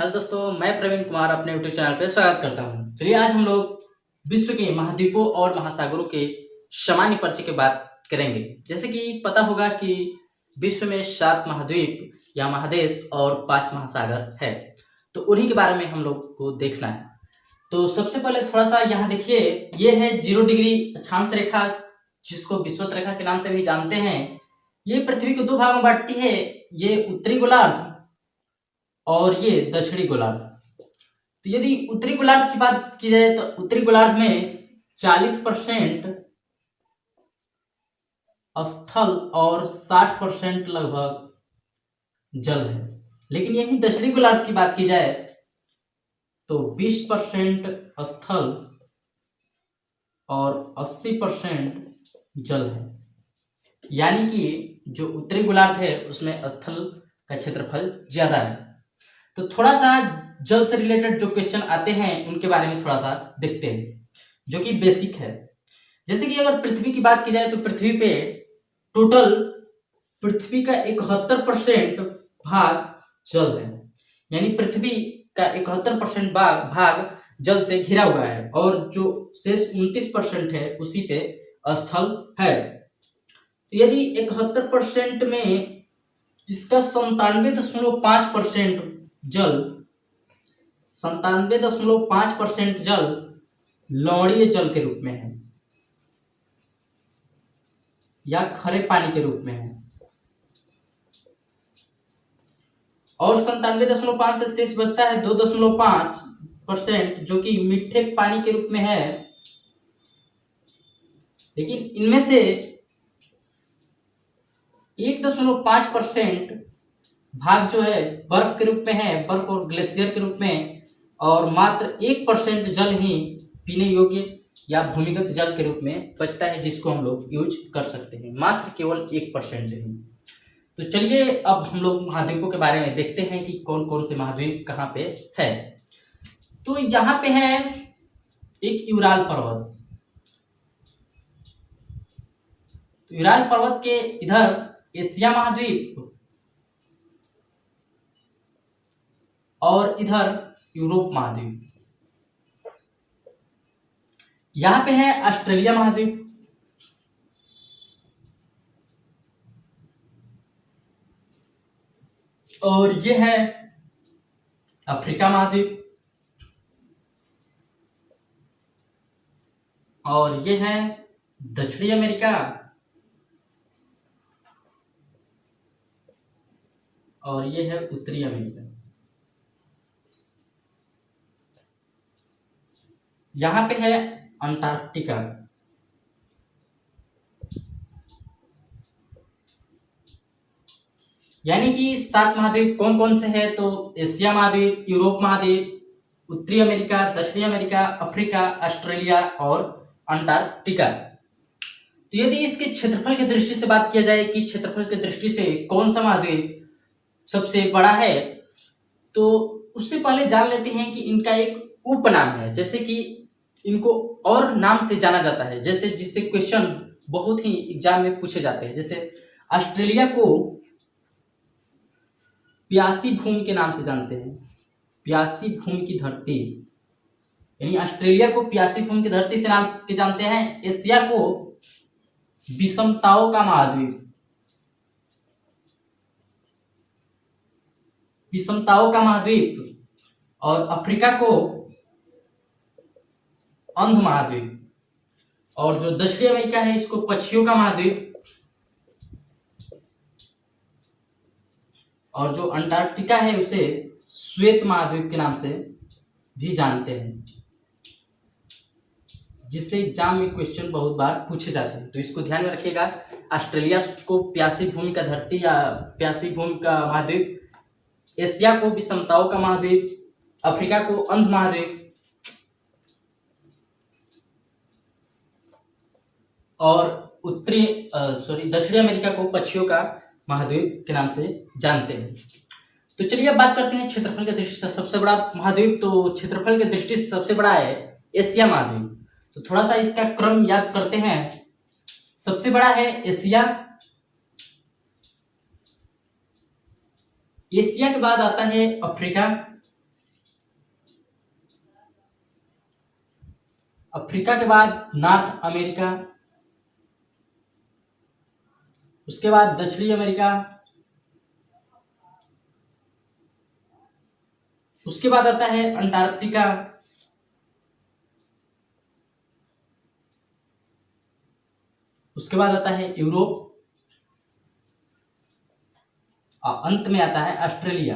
Hello दोस्तों, मैं प्रवीण कुमार अपने यूट्यूब चैनल पे स्वागत करता हूँ। चलिए आज हम लोग विश्व के महाद्वीपों और महासागरों के सामान्य परिचय की बात करेंगे। जैसे कि पता होगा कि विश्व में 7 महाद्वीप या महादेश और 5 महासागर है, तो उन्हीं के बारे में हम लोग को देखना है। तो सबसे पहले थोड़ा सा यहाँ देखिए, ये है 0 डिग्री अक्षांश रेखा, जिसको विषुवत रेखा के नाम से भी जानते हैं। ये पृथ्वी को 2 भागों में बांटती है, ये उत्तरी गोलार्ध और ये दक्षिणी गोलार्ध। तो यदि उत्तरी गोलार्ध की बात की जाए तो उत्तरी गोलार्ध में 40% स्थल और 60% लगभग जल है। लेकिन यही दक्षिणी गोलार्ध की बात की जाए तो 20% स्थल और 80% जल है। यानी कि जो उत्तरी गोलार्ध है उसमें स्थल का क्षेत्रफल ज्यादा है। तो थोड़ा सा जल से रिलेटेड जो क्वेश्चन आते हैं उनके बारे में थोड़ा सा देखते हैं, जो कि बेसिक है। जैसे कि अगर पृथ्वी की बात की जाए तो पृथ्वी पे टोटल पृथ्वी का 71% भाग जल है। यानी पृथ्वी का 71% भाग जल से घिरा हुआ है और जो शेष 29% है उसी पे स्थल है। तो यदि 71% में इसका 97.5% जल 97.5% जल लवणीय जल के रूप में है या खरे पानी के रूप में है, और 97.5 से शेष बचता है 2.5% जो कि मीठे पानी के रूप में है। लेकिन इनमें से 1.5% भाग जो है बर्फ के रूप में है, बर्फ और ग्लेशियर के रूप में, और मात्र 1% जल ही पीने योग्य या भूमिगत जल के रूप में बचता है, जिसको हम लोग यूज कर सकते हैं। मात्र केवल 1% ही। तो चलिए अब हम लोग महाद्वीपों के बारे में देखते हैं कि कौन कौन से महाद्वीप कहाँ पे है। तो यहाँ पे है एक यूराल पर्वत। तो यूराल पर्वत के इधर एशिया महाद्वीप और इधर यूरोप महाद्वीप। यहां पे है ऑस्ट्रेलिया महाद्वीप, और ये है अफ्रीका महाद्वीप, और ये है दक्षिणी अमेरिका, और ये है उत्तरी अमेरिका। यहाँ पे है अंटार्कटिका। यानी कि 7 महाद्वीप कौन कौन से हैं? तो एशिया महाद्वीप, यूरोप महाद्वीप, उत्तरी अमेरिका, दक्षिणी अमेरिका, अफ्रीका, ऑस्ट्रेलिया और अंटार्कटिका। तो यदि इसके क्षेत्रफल की दृष्टि से बात किया जाए कि क्षेत्रफल की दृष्टि से कौन सा महाद्वीप सबसे बड़ा है, तो उससे पहले जान लेते हैं कि इनका एक उपनाम है। जैसे कि इनको और नाम से जाना जाता है, जैसे जिससे क्वेश्चन बहुत ही एग्जाम में पूछे जाते हैं। जैसे ऑस्ट्रेलिया को प्यासी भूमि के नाम से जानते हैं, प्यासी भूमि की धरती। यानी ऑस्ट्रेलिया को प्यासी भूमि की धरती से नाम के जानते हैं। एशिया को विषमताओं का महाद्वीप, विषमताओं का महाद्वीप, और अफ्रीका को अंध महाद्वीप, और जो दक्षिणी अमेरिका है इसको पक्षियों का महाद्वीप, और जो अंटार्कटिका है उसे श्वेत महाद्वीप के नाम से भी जानते हैं, जिससे एग्जाम में क्वेश्चन बहुत बार पूछे जाते हैं। तो इसको ध्यान में रखिएगा। ऑस्ट्रेलिया को प्यासी भूमि का धरती या प्यासी भूमि का महाद्वीप, एशिया को विषमताओं का महाद्वीप, अफ्रीका को अंध महाद्वीप, और दक्षिणी अमेरिका को पक्षियों का महाद्वीप के नाम से जानते हैं। तो चलिए अब बात करते हैं क्षेत्रफल की दृष्टि से सबसे बड़ा महाद्वीप। तो क्षेत्रफल की दृष्टि से सबसे बड़ा है एशिया महाद्वीप। तो थोड़ा सा इसका क्रम याद करते हैं। सबसे बड़ा है एशिया, एशिया के बाद आता है अफ्रीका, अफ्रीका के बाद नॉर्थ अमेरिका, उसके बाद दक्षिणी अमेरिका, उसके बाद आता है अंटार्कटिका, उसके बाद आता है यूरोप और अंत में आता है ऑस्ट्रेलिया।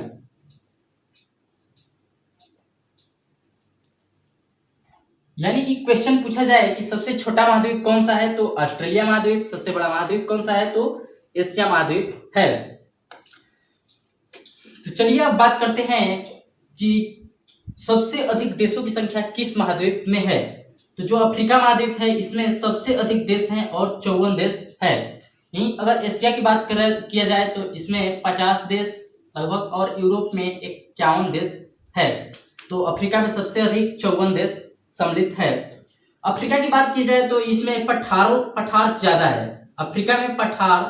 यानी कि क्वेश्चन पूछा जाए कि सबसे छोटा महाद्वीप कौन सा है तो ऑस्ट्रेलिया महाद्वीप, सबसे बड़ा महाद्वीप कौन सा है तो एशिया महाद्वीप है। तो चलिए अब बात करते हैं कि सबसे अधिक देशों की संख्या किस महाद्वीप में है। तो जो अफ्रीका महाद्वीप है इसमें सबसे अधिक देश हैं और 54 देश है। यहीं अगर एशिया की बात किया जाए तो इसमें 50 देश लगभग और यूरोप में 51 देश है। तो अफ्रीका में सबसे अधिक 54 देश सम्मिलित है। अफ्रीका की बात की जाए तो इसमें पठार ज्यादा है। अफ्रीका में पठार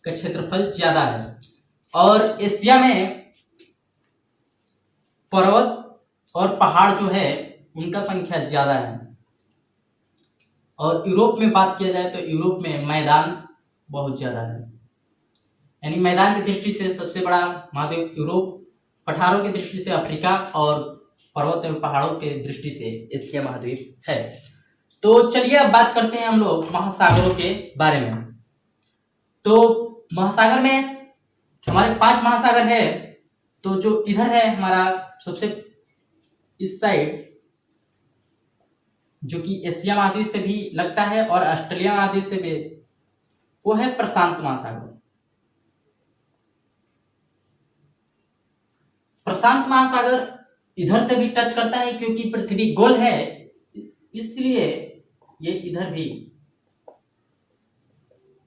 का क्षेत्रफल ज्यादा है और एशिया में पर्वत और पहाड़ जो है उनका संख्या ज्यादा है। और यूरोप में बात किया जाए तो यूरोप में मैदान बहुत ज्यादा है। यानी मैदान की दृष्टि से सबसे बड़ा महाद्वीप यूरोप, पठारों की दृष्टि से अफ्रीका और पर्वत और पहाड़ों के दृष्टि से एशिया महाद्वीप है। तो चलिए अब बात करते हैं हम लोग महासागरों के बारे में। तो महासागर में हमारे 5 महासागर है। तो जो इधर है हमारा सबसे इस साइड जो कि एशिया महाद्वीप से भी लगता है और ऑस्ट्रेलिया महाद्वीप से भी, वो है प्रशांत महासागर। प्रशांत महासागर इधर से भी टच करता है क्योंकि पृथ्वी गोल है, इसलिए ये इधर भी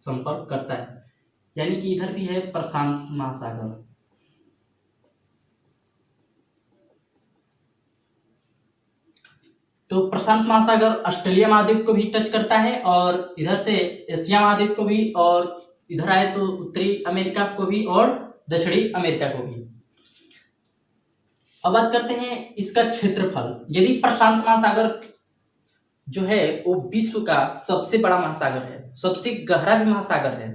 संपर्क करता है। यानी कि इधर भी है प्रशांत महासागर। तो प्रशांत महासागर ऑस्ट्रेलिया महाद्वीप को भी टच करता है और इधर से एशिया महाद्वीप को भी, और इधर आए तो उत्तरी अमेरिका को भी और दक्षिणी अमेरिका को भी। अब बात करते हैं इसका क्षेत्रफल। यदि प्रशांत महासागर जो है वो विश्व का सबसे बड़ा महासागर है, सबसे गहरा भी महासागर है।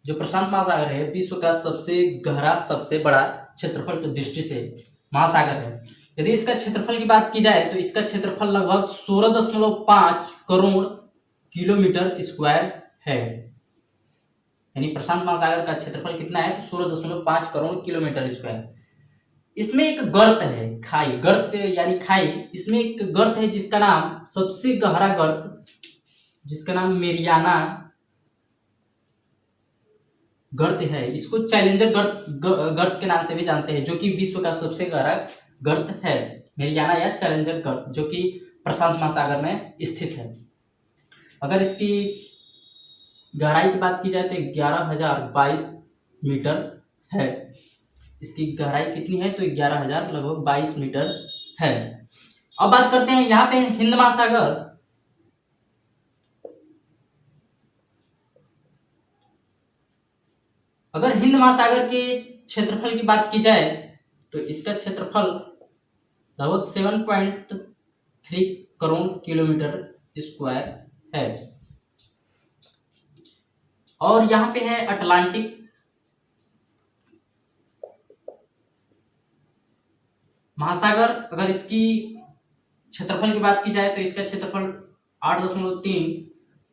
जो प्रशांत महासागर है विश्व का सबसे गहरा, सबसे बड़ा क्षेत्रफल की दृष्टि से महासागर है। यदि इसका क्षेत्रफल की बात की जाए तो इसका क्षेत्रफल लगभग 16.5 करोड़ किलोमीटर स्क्वायर है। यानी प्रशांत महासागर का क्षेत्रफल कितना है तो 16.5 करोड़ किलोमीटर स्क्वायर। इसमें एक गर्त है, खाई, गर्त यानी खाई। इसमें एक गर्त है जिसका नाम, सबसे गहरा गर्त जिसका नाम मेरियाना गर्त है। इसको चैलेंजर गर्त के नाम से भी जानते हैं, जो कि विश्व का सबसे गहरा गर्त है। मेरियाना या चैलेंजर गर्त जो कि प्रशांत महासागर में स्थित है। अगर इसकी गहराई की बात की जाए तो 11,022 मीटर है। इसकी गहराई कितनी है तो 11,000 लगभग 22 मीटर है। अब बात करते हैं यहाँ पे हिंद महासागर। अगर हिंद महासागर के क्षेत्रफल की बात की जाए तो इसका क्षेत्रफल लगभग 7.3 करोड़ किलोमीटर स्क्वायर है। और यहाँ पे है अटलांटिक महासागर। अगर इसकी क्षेत्रफल की बात की जाए तो इसका क्षेत्रफल 8.3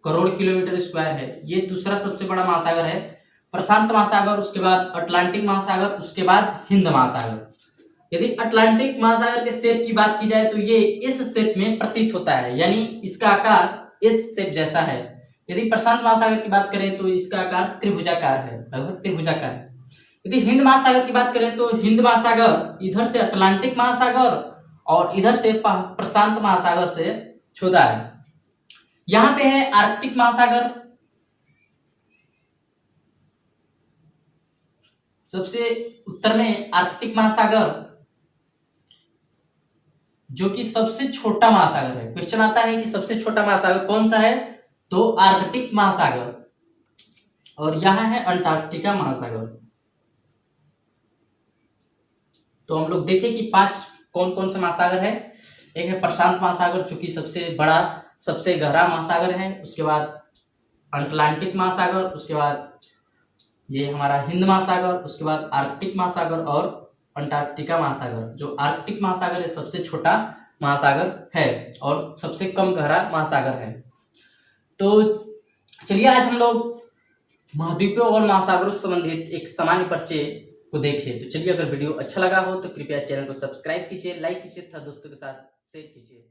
करोड़ किलोमीटर स्क्वायर है। ये दूसरा सबसे बड़ा महासागर है। प्रशांत महासागर, उसके बाद अटलांटिक महासागर, उसके बाद हिंद महासागर। यदि अटलांटिक महासागर के शेप की बात की जाए तो ये इस शेप में प्रतीत होता है, यानी इसका आकार इस शेप जैसा है। यदि प्रशांत महासागर की बात करें तो इसका आकार त्रिभुजाकार है, लगभग त्रिभुजाकार। यदि हिंद महासागर की बात करें तो हिंद महासागर इधर से अटलांटिक महासागर और इधर से प्रशांत महासागर से छुदा है। यहाँ पे है आर्कटिक महासागर। सबसे उत्तर में आर्कटिक महासागर जो कि सबसे छोटा महासागर है। क्वेश्चन आता है कि सबसे छोटा महासागर कौन सा है तो आर्कटिक महासागर। और यहाँ है अंटार्कटिका महासागर। तो हम लोग देखें कि 5 कौन कौन से महासागर है। एक है प्रशांत महासागर जो कि सबसे बड़ा, सबसे गहरा महासागर है, उसके बाद अटलांटिक महासागर, उसके बाद ये हमारा हिंद महासागर, उसके बाद आर्कटिक महासागर और अंटार्कटिका महासागर। जो आर्कटिक महासागर है सबसे छोटा महासागर है और सबसे कम गहरा महासागर है। तो चलिए आज हम लोग महाद्वीपों और महासागरों से संबंधित एक सामान्य परिचय को देखें। तो चलिए, अगर वीडियो अच्छा लगा हो तो कृपया चैनल को सब्सक्राइब कीजिए, लाइक कीजिए तथा दोस्तों के साथ शेयर कीजिए।